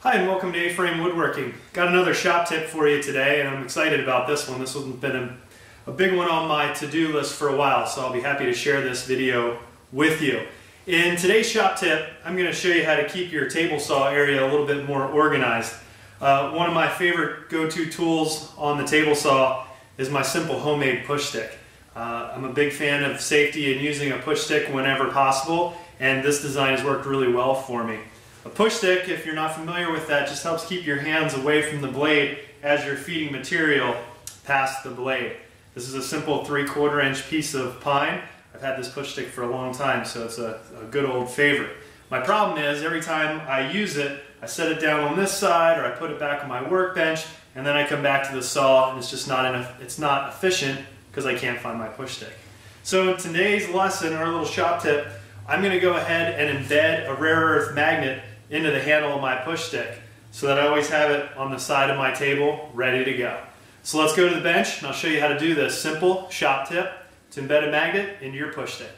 Hi and welcome to A-Frame Woodworking. Got another shop tip for you today and I'm excited about this one. This one's been a big one on my to-do list for a while, so I'll be happy to share this video with you. In today's shop tip, I'm going to show you how to keep your table saw area a little bit more organized. One of my favorite go-to tools on the table saw is my simple homemade push stick. I'm a big fan of safety and using a push stick whenever possible, and this design has worked really well for me. A push stick, if you're not familiar with that, just helps keep your hands away from the blade as you're feeding material past the blade. This is a simple 3/4 inch piece of pine. I've had this push stick for a long time, so it's a good old favorite. My problem is every time I use it, I set it down on this side or I put it back on my workbench, and then I come back to the saw and it's just not efficient because I can't find my push stick. So in today's lesson, our little shop tip, I'm going to go ahead and embed a rare earth magnet into the handle of my push stick so that I always have it on the side of my table ready to go. So let's go to the bench and I'll show you how to do this simple shop tip to embed a magnet into your push stick.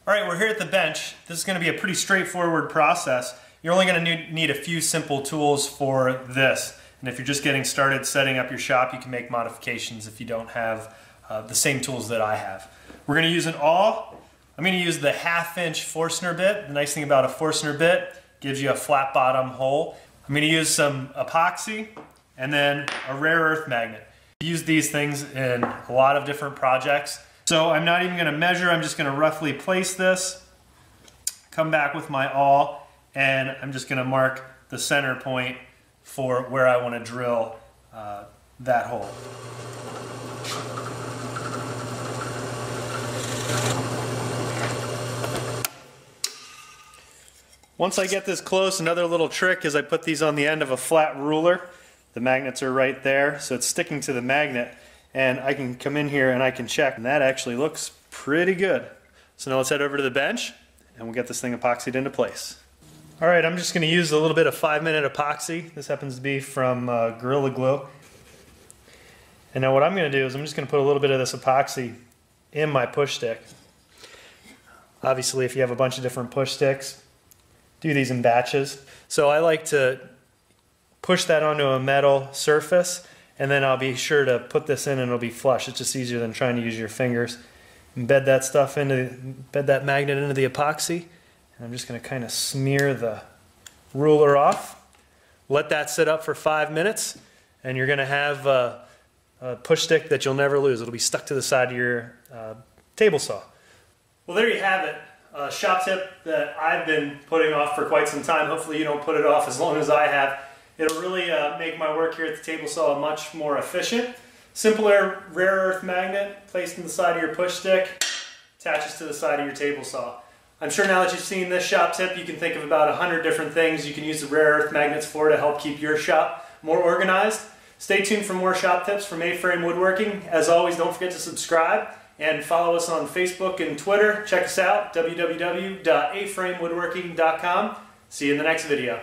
Alright, we're here at the bench. This is going to be a pretty straightforward process. You're only going to need a few simple tools for this. And if you're just getting started setting up your shop, you can make modifications if you don't have the same tools that I have. We're going to use an awl. I'm going to use the 1/2 inch Forstner bit. The nice thing about a Forstner bit, gives you a flat bottom hole. I'm going to use some epoxy and then a rare earth magnet. I use these things in a lot of different projects. So I'm not even going to measure, I'm just going to roughly place this, come back with my awl, and I'm just going to mark the center point for where I want to drill that hole. Once I get this close, another little trick is I put these on the end of a flat ruler. The magnets are right there, so it's sticking to the magnet. And I can come in here and I can check, and that actually looks pretty good. So now let's head over to the bench and we'll get this thing epoxied into place. Alright, I'm just going to use a little bit of 5-minute epoxy. This happens to be from Gorilla Glue. And now what I'm going to do is I'm just going to put a little bit of this epoxy in my push stick. Obviously, if you have a bunch of different push sticks, do these in batches. So I like to push that onto a metal surface, and then I'll be sure to put this in and it'll be flush. It's just easier than trying to use your fingers. Embed that magnet into the epoxy, and I'm just going to kind of smear the ruler off. Let that sit up for 5 minutes, and you're going to have a push stick that you'll never lose. It'll be stuck to the side of your table saw. Well, there you have it. A shop tip that I've been putting off for quite some time. Hopefully you don't put it off as long as I have. It'll really make my work here at the table saw much more efficient. Simpler rare earth magnet placed in the side of your push stick, attaches to the side of your table saw. I'm sure now that you've seen this shop tip, you can think of about 100 different things you can use the rare earth magnets for to help keep your shop more organized. Stay tuned for more shop tips from A-Frame Woodworking. As always, don't forget to subscribe and follow us on Facebook and Twitter. Check us out, www.aframewoodworking.com. See you in the next video.